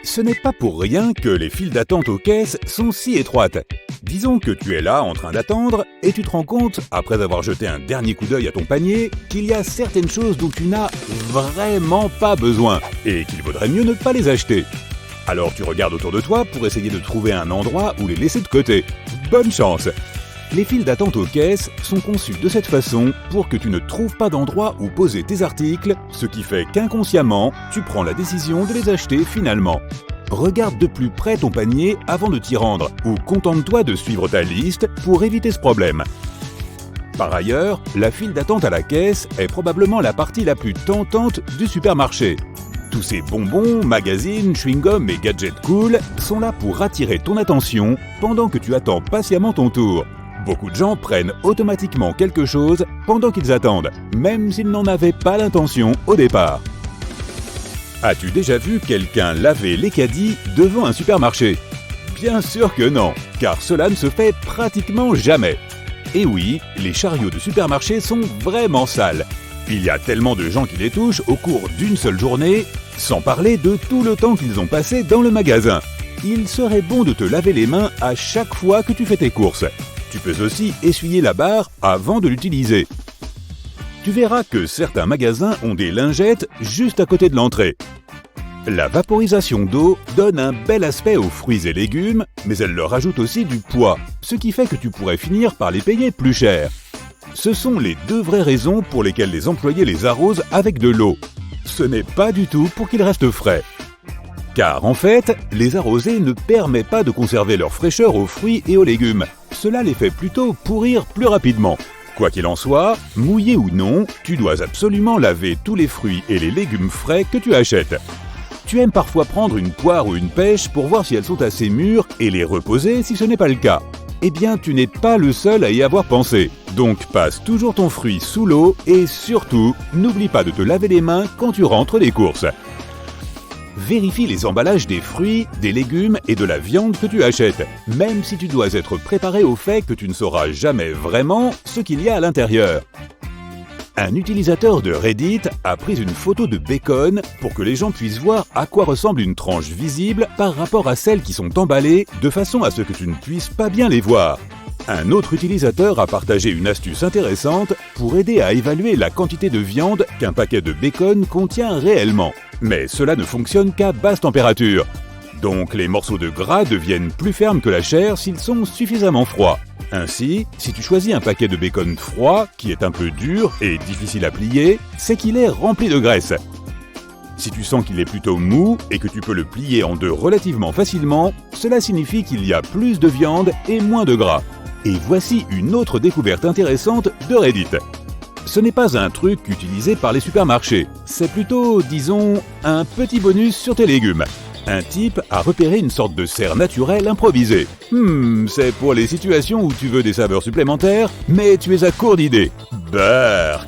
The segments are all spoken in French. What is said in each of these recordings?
Ce n'est pas pour rien que les files d'attente aux caisses sont si étroites. Disons que tu es là en train d'attendre et tu te rends compte, après avoir jeté un dernier coup d'œil à ton panier, qu'il y a certaines choses dont tu n'as vraiment pas besoin et qu'il vaudrait mieux ne pas les acheter. Alors tu regardes autour de toi pour essayer de trouver un endroit où les laisser de côté. Bonne chance! Les files d'attente aux caisses sont conçues de cette façon pour que tu ne trouves pas d'endroit où poser tes articles, ce qui fait qu'inconsciemment, tu prends la décision de les acheter finalement. Regarde de plus près ton panier avant de t'y rendre, ou contente-toi de suivre ta liste pour éviter ce problème. Par ailleurs, la file d'attente à la caisse est probablement la partie la plus tentante du supermarché. Tous ces bonbons, magazines, chewing-gums et gadgets cool sont là pour attirer ton attention pendant que tu attends patiemment ton tour. Beaucoup de gens prennent automatiquement quelque chose pendant qu'ils attendent, même s'ils n'en avaient pas l'intention au départ. As-tu déjà vu quelqu'un laver les caddies devant un supermarché? Bien sûr que non, car cela ne se fait pratiquement jamais. Et oui, les chariots de supermarché sont vraiment sales. Il y a tellement de gens qui les touchent au cours d'une seule journée, sans parler de tout le temps qu'ils ont passé dans le magasin. Il serait bon de te laver les mains à chaque fois que tu fais tes courses. Tu peux aussi essuyer la barre avant de l'utiliser. Tu verras que certains magasins ont des lingettes juste à côté de l'entrée. La vaporisation d'eau donne un bel aspect aux fruits et légumes, mais elle leur ajoute aussi du poids, ce qui fait que tu pourrais finir par les payer plus cher. Ce sont les deux vraies raisons pour lesquelles les employés les arrosent avec de l'eau. Ce n'est pas du tout pour qu'ils restent frais. Car en fait, les arroser ne permet pas de conserver leur fraîcheur aux fruits et aux légumes. Cela les fait plutôt pourrir plus rapidement. Quoi qu'il en soit, mouillé ou non, tu dois absolument laver tous les fruits et les légumes frais que tu achètes. Tu aimes parfois prendre une poire ou une pêche pour voir si elles sont assez mûres et les reposer si ce n'est pas le cas. Eh bien, tu n'es pas le seul à y avoir pensé. Donc passe toujours ton fruit sous l'eau et surtout, n'oublie pas de te laver les mains quand tu rentres des courses. Vérifie les emballages des fruits, des légumes et de la viande que tu achètes, même si tu dois être préparé au fait que tu ne sauras jamais vraiment ce qu'il y a à l'intérieur. Un utilisateur de Reddit a pris une photo de bacon pour que les gens puissent voir à quoi ressemble une tranche visible par rapport à celles qui sont emballées, de façon à ce que tu ne puisses pas bien les voir. Un autre utilisateur a partagé une astuce intéressante pour aider à évaluer la quantité de viande qu'un paquet de bacon contient réellement. Mais cela ne fonctionne qu'à basse température. Donc les morceaux de gras deviennent plus fermes que la chair s'ils sont suffisamment froids. Ainsi, si tu choisis un paquet de bacon froid, qui est un peu dur et difficile à plier, c'est qu'il est rempli de graisse. Si tu sens qu'il est plutôt mou et que tu peux le plier en deux relativement facilement, cela signifie qu'il y a plus de viande et moins de gras. Et voici une autre découverte intéressante de Reddit. Ce n'est pas un truc utilisé par les supermarchés, c'est plutôt, disons, un petit bonus sur tes légumes. Un type a repéré une sorte de serre naturelle improvisée. C'est pour les situations où tu veux des saveurs supplémentaires, mais tu es à court d'idées. Burk!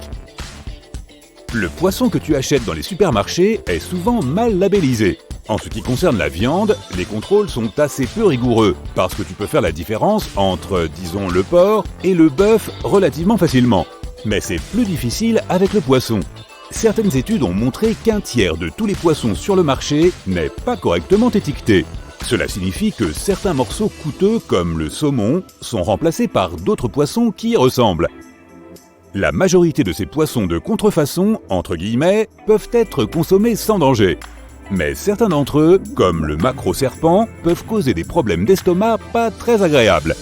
Le poisson que tu achètes dans les supermarchés est souvent mal labellisé. En ce qui concerne la viande, les contrôles sont assez peu rigoureux, parce que tu peux faire la différence entre, disons, le porc et le bœuf relativement facilement. Mais c'est plus difficile avec le poisson. Certaines études ont montré qu'un tiers de tous les poissons sur le marché n'est pas correctement étiqueté. Cela signifie que certains morceaux coûteux, comme le saumon, sont remplacés par d'autres poissons qui y ressemblent. La majorité de ces poissons de contrefaçon, entre guillemets, peuvent être consommés sans danger. Mais certains d'entre eux, comme le maquereau-serpent, peuvent causer des problèmes d'estomac pas très agréables.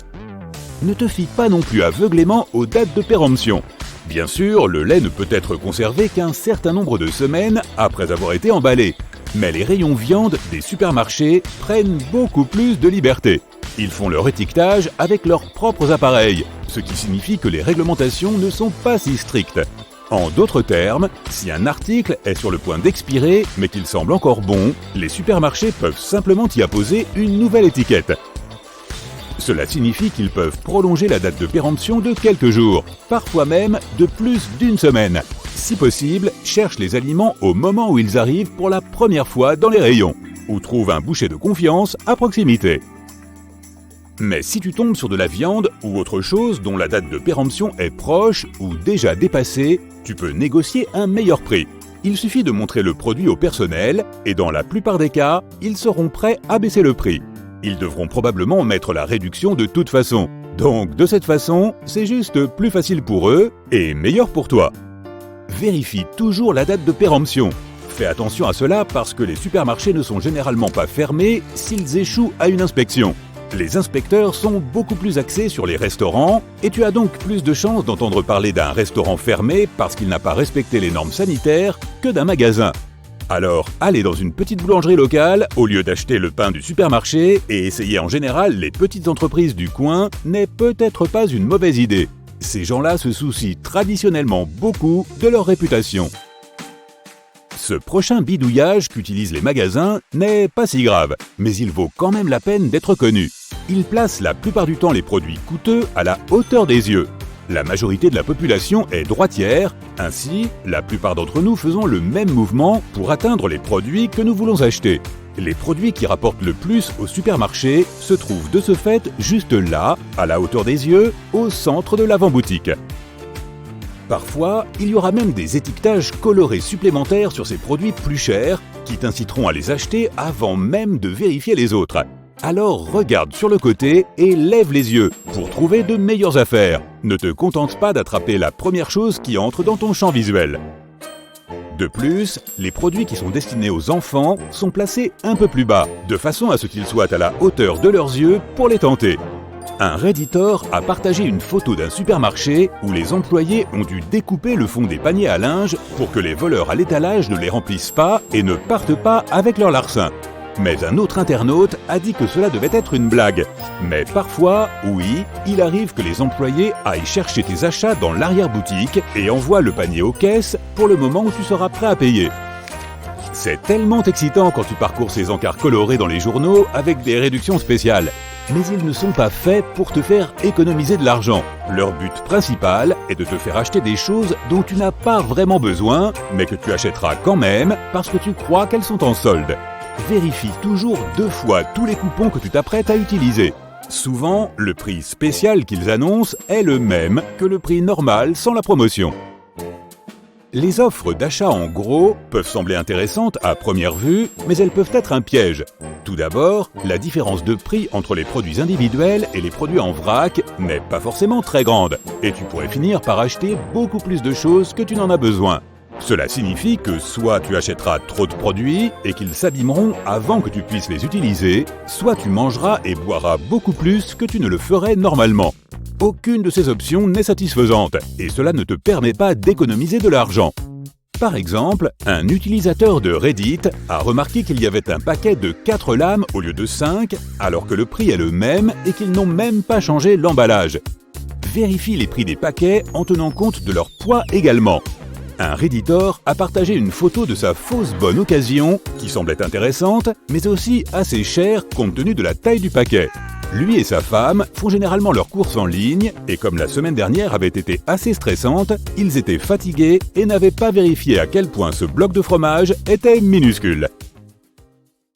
Ne te fie pas non plus aveuglément aux dates de péremption. Bien sûr, le lait ne peut être conservé qu'un certain nombre de semaines après avoir été emballé. Mais les rayons viande des supermarchés prennent beaucoup plus de liberté. Ils font leur étiquetage avec leurs propres appareils, ce qui signifie que les réglementations ne sont pas si strictes. En d'autres termes, si un article est sur le point d'expirer mais qu'il semble encore bon, les supermarchés peuvent simplement y apposer une nouvelle étiquette. Cela signifie qu'ils peuvent prolonger la date de péremption de quelques jours, parfois même de plus d'une semaine. Si possible, cherche les aliments au moment où ils arrivent pour la première fois dans les rayons, ou trouve un boucher de confiance à proximité. Mais si tu tombes sur de la viande ou autre chose dont la date de péremption est proche ou déjà dépassée, tu peux négocier un meilleur prix. Il suffit de montrer le produit au personnel et dans la plupart des cas, ils seront prêts à baisser le prix. Ils devront probablement mettre la réduction de toute façon. Donc de cette façon, c'est juste plus facile pour eux et meilleur pour toi. Vérifie toujours la date de péremption. Fais attention à cela parce que les supermarchés ne sont généralement pas fermés s'ils échouent à une inspection. Les inspecteurs sont beaucoup plus axés sur les restaurants et tu as donc plus de chances d'entendre parler d'un restaurant fermé parce qu'il n'a pas respecté les normes sanitaires que d'un magasin. Alors, aller dans une petite boulangerie locale au lieu d'acheter le pain du supermarché et essayer en général les petites entreprises du coin n'est peut-être pas une mauvaise idée. Ces gens-là se soucient traditionnellement beaucoup de leur réputation. Ce prochain bidouillage qu'utilisent les magasins n'est pas si grave, mais il vaut quand même la peine d'être connu. Ils placent la plupart du temps les produits coûteux à la hauteur des yeux. La majorité de la population est droitière, ainsi, la plupart d'entre nous faisons le même mouvement pour atteindre les produits que nous voulons acheter. Les produits qui rapportent le plus au supermarché se trouvent de ce fait juste là, à la hauteur des yeux, au centre de l'avant-boutique. Parfois, il y aura même des étiquetages colorés supplémentaires sur ces produits plus chers qui t'inciteront à les acheter avant même de vérifier les autres. Alors regarde sur le côté et lève les yeux pour trouver de meilleures affaires. Ne te contente pas d'attraper la première chose qui entre dans ton champ visuel. De plus, les produits qui sont destinés aux enfants sont placés un peu plus bas, de façon à ce qu'ils soient à la hauteur de leurs yeux pour les tenter. Un Redditor a partagé une photo d'un supermarché où les employés ont dû découper le fond des paniers à linge pour que les voleurs à l'étalage ne les remplissent pas et ne partent pas avec leur larcin. Mais un autre internaute a dit que cela devait être une blague. Mais parfois, oui, il arrive que les employés aillent chercher tes achats dans l'arrière-boutique et envoient le panier aux caisses pour le moment où tu seras prêt à payer. C'est tellement excitant quand tu parcours ces encarts colorés dans les journaux avec des réductions spéciales. Mais ils ne sont pas faits pour te faire économiser de l'argent. Leur but principal est de te faire acheter des choses dont tu n'as pas vraiment besoin, mais que tu achèteras quand même parce que tu crois qu'elles sont en solde. Vérifie toujours 2 fois tous les coupons que tu t'apprêtes à utiliser. Souvent, le prix spécial qu'ils annoncent est le même que le prix normal sans la promotion. Les offres d'achat en gros peuvent sembler intéressantes à première vue, mais elles peuvent être un piège. Tout d'abord, la différence de prix entre les produits individuels et les produits en vrac n'est pas forcément très grande, et tu pourrais finir par acheter beaucoup plus de choses que tu n'en as besoin. Cela signifie que soit tu achèteras trop de produits et qu'ils s'abîmeront avant que tu puisses les utiliser, soit tu mangeras et boiras beaucoup plus que tu ne le ferais normalement. Aucune de ces options n'est satisfaisante et cela ne te permet pas d'économiser de l'argent. Par exemple, un utilisateur de Reddit a remarqué qu'il y avait un paquet de 4 lames au lieu de 5, alors que le prix est le même et qu'ils n'ont même pas changé l'emballage. Vérifie les prix des paquets en tenant compte de leur poids également. Un Redditor a partagé une photo de sa fausse bonne occasion, qui semblait intéressante, mais aussi assez chère compte tenu de la taille du paquet. Lui et sa femme font généralement leurs courses en ligne, et comme la semaine dernière avait été assez stressante, ils étaient fatigués et n'avaient pas vérifié à quel point ce bloc de fromage était minuscule.